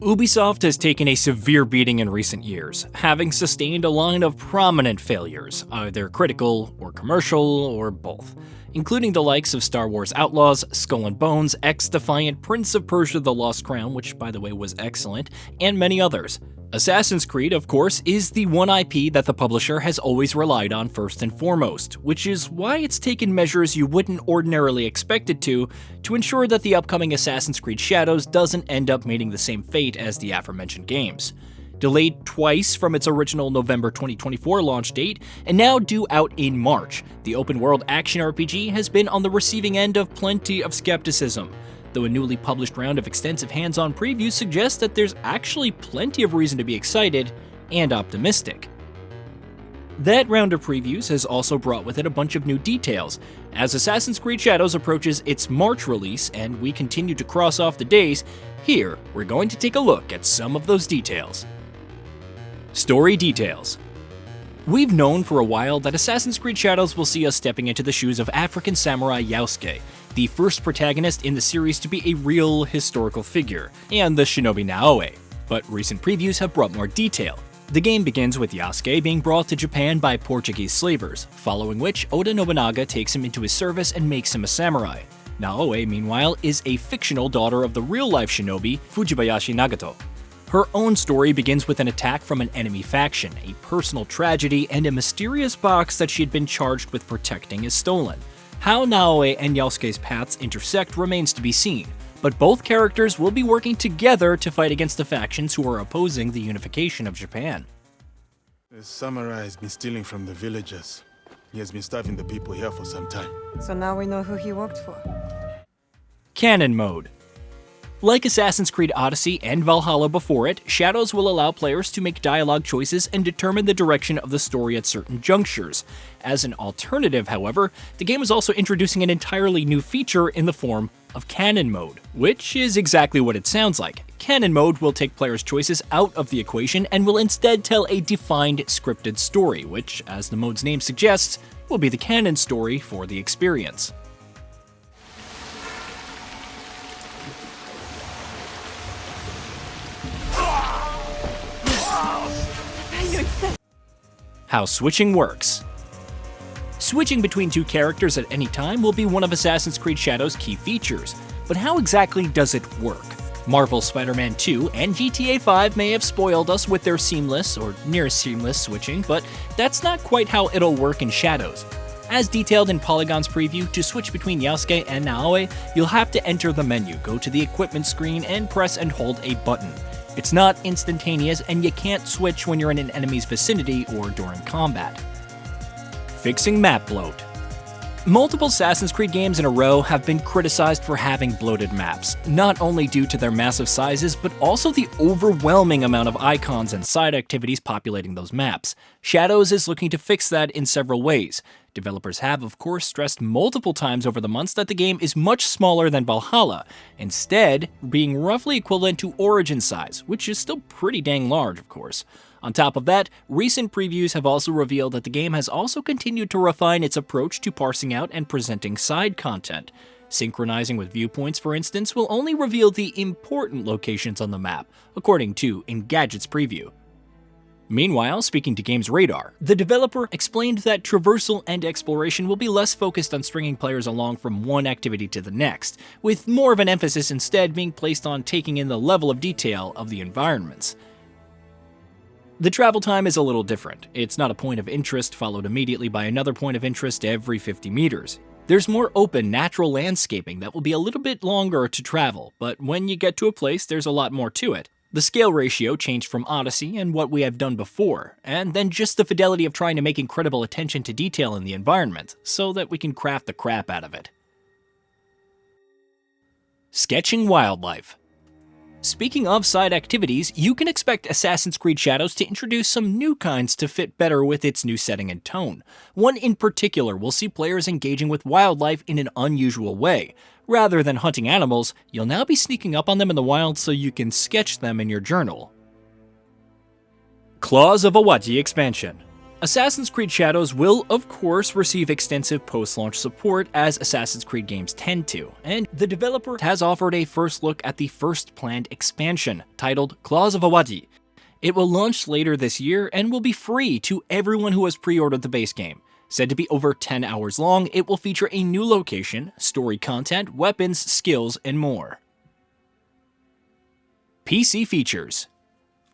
Ubisoft has taken a severe beating in recent years, having sustained a line of prominent failures, either critical or commercial or both, including the likes of Star Wars Outlaws, Skull and Bones, X-Defiant, Prince of Persia: The Lost Crown, which by the way was excellent, and many others. Assassin's Creed, of course, is the one IP that the publisher has always relied on first and foremost, which is why it's taken measures you wouldn't ordinarily expect it to ensure that the upcoming Assassin's Creed Shadows doesn't end up meeting the same fate as the aforementioned games. Delayed twice from its original November 2024 launch date, and now due out in March, the open-world action RPG has been on the receiving end of plenty of skepticism, though a newly published round of extensive hands-on previews suggests that there's actually plenty of reason to be excited and optimistic. That round of previews has also brought with it a bunch of new details. As Assassin's Creed Shadows approaches its March release and we continue to cross off the days, here we're going to take a look at some of those details. Story details. We've known for a while that Assassin's Creed Shadows will see us stepping into the shoes of African samurai Yasuke, the first protagonist in the series to be a real historical figure, and the shinobi Naoe, but recent previews have brought more detail. The game begins with Yasuke being brought to Japan by Portuguese slavers, following which Oda Nobunaga takes him into his service and makes him a samurai. Naoe, meanwhile, is a fictional daughter of the real-life shinobi Fujibayashi Nagato. Her own story begins with an attack from an enemy faction, a personal tragedy, and a mysterious box that she had been charged with protecting is stolen. How Naoe and Yasuke's paths intersect remains to be seen, but both characters will be working together to fight against the factions who are opposing the unification of Japan. The samurai has been stealing from the villagers. He has been starving the people here for some time. So now we know who he worked for. Canon mode. Like Assassin's Creed Odyssey and Valhalla before it, Shadows will allow players to make dialogue choices and determine the direction of the story at certain junctures. As an alternative, however, the game is also introducing an entirely new feature in the form of Canon mode, which is exactly what it sounds like. Canon mode will take players' choices out of the equation and will instead tell a defined scripted story, which, as the mode's name suggests, will be the canon story for the experience. How switching works. Switching between two characters at any time will be one of Assassin's Creed Shadows' key features, but how exactly does it work? Marvel's Spider-Man 2 and GTA 5 may have spoiled us with their seamless, or near-seamless switching, but that's not quite how it'll work in Shadows. As detailed in Polygon's preview, to switch between Yasuke and Naoe, you'll have to enter the menu, go to the equipment screen, and press and hold a button. It's not instantaneous, and you can't switch when you're in an enemy's vicinity or during combat. Fixing map bloat. Multiple Assassin's Creed games in a row have been criticized for having bloated maps, not only due to their massive sizes, but also the overwhelming amount of icons and side activities populating those maps. Shadows is looking to fix that in several ways. Developers have, of course, stressed multiple times over the months that the game is much smaller than Valhalla, instead being roughly equivalent to Origin size, which is still pretty dang large, of course. On top of that, recent previews have also revealed that the game has also continued to refine its approach to parsing out and presenting side content. Synchronizing with viewpoints, for instance, will only reveal the important locations on the map, according to Engadget's preview. Meanwhile, speaking to Games Radar, the developer explained that traversal and exploration will be less focused on stringing players along from one activity to the next, with more of an emphasis instead being placed on taking in the level of detail of the environments. The travel time is a little different. It's not a point of interest followed immediately by another point of interest every 50 meters. There's more open, natural landscaping that will be a little bit longer to travel, but when you get to a place, there's a lot more to it. The scale ratio changed from Odyssey and what we have done before, and then just the fidelity of trying to make incredible attention to detail in the environment, so that we can craft the crap out of it. Sketching wildlife. Speaking of side activities, you can expect Assassin's Creed Shadows to introduce some new kinds to fit better with its new setting and tone. One in particular will see players engaging with wildlife in an unusual way. Rather than hunting animals, you'll now be sneaking up on them in the wild so you can sketch them in your journal. Claws of Awaji expansion. Assassin's Creed Shadows will, of course, receive extensive post-launch support as Assassin's Creed games tend to, and the developer has offered a first look at the first planned expansion, titled Claws of Awaji. It will launch later this year and will be free to everyone who has pre-ordered the base game. Said to be over 10 hours long, it will feature a new location, story content, weapons, skills, and more. PC features.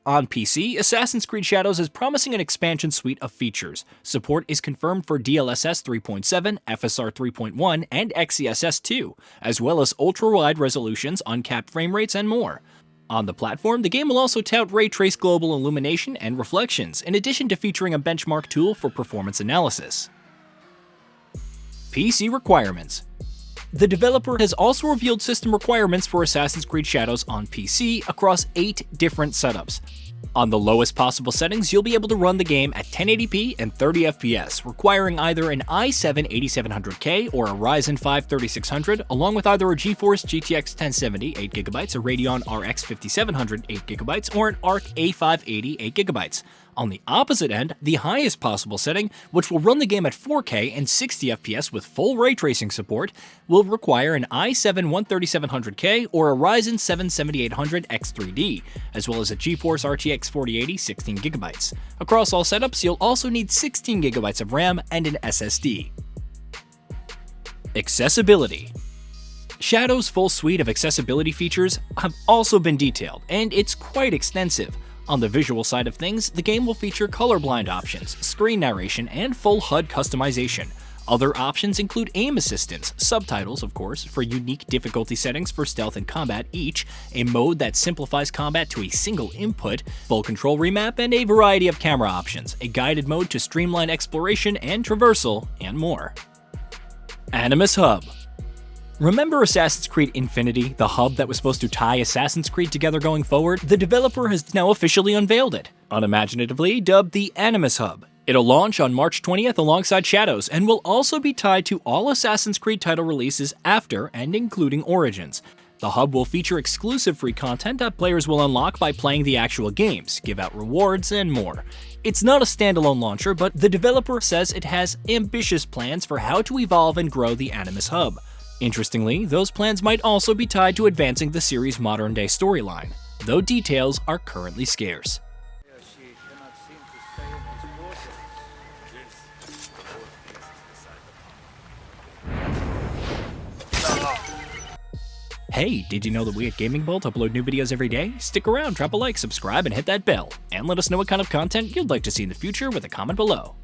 On PC, Assassin's Creed Shadows is promising an expansion suite of features. Support is confirmed for DLSS 3.7, FSR 3.1, and XeSS 2, as well as ultra-wide resolutions, uncapped frame rates, and more. On the platform, the game will also tout ray trace global illumination and reflections, in addition to featuring a benchmark tool for performance analysis. PC requirements. The developer has also revealed system requirements for Assassin's Creed Shadows on PC across 8 different setups. On the lowest possible settings, you'll be able to run the game at 1080p and 30 FPS, requiring either an i7-8700K or a Ryzen 5 3600, along with either a GeForce GTX 1070 8GB, a Radeon RX 5700 8GB, or an ARC A580 8GB. On the opposite end, the highest possible setting, which will run the game at 4K and 60 FPS with full ray tracing support, will require an i7-13700K or a Ryzen 7 7800 X3D, as well as a GeForce RTX 4080 16GB. Across all setups, you'll also need 16GB of RAM and an SSD. Accessibility. Shadow's full suite of accessibility features have also been detailed, and it's quite extensive. On the visual side of things, the game will feature colorblind options, screen narration, and full HUD customization. Other options include aim assistance, subtitles of course, for unique difficulty settings for stealth and combat each, a mode that simplifies combat to a single input, full control remap, and a variety of camera options, a guided mode to streamline exploration and traversal, and more. Animus Hub. Remember Assassin's Creed Infinity, the hub that was supposed to tie Assassin's Creed together going forward? The developer has now officially unveiled it, unimaginatively dubbed the Animus Hub. It'll launch on March 20th alongside Shadows, and will also be tied to all Assassin's Creed title releases after and including Origins. The hub will feature exclusive free content that players will unlock by playing the actual games, give out rewards, and more. It's not a standalone launcher, but the developer says it has ambitious plans for how to evolve and grow the Animus Hub. Interestingly, those plans might also be tied to advancing the series' modern-day storyline, though details are currently scarce. Hey, did you know that we at GamingBolt upload new videos every day? Stick around, drop a like, subscribe, and hit that bell. And let us know what kind of content you'd like to see in the future with a comment below.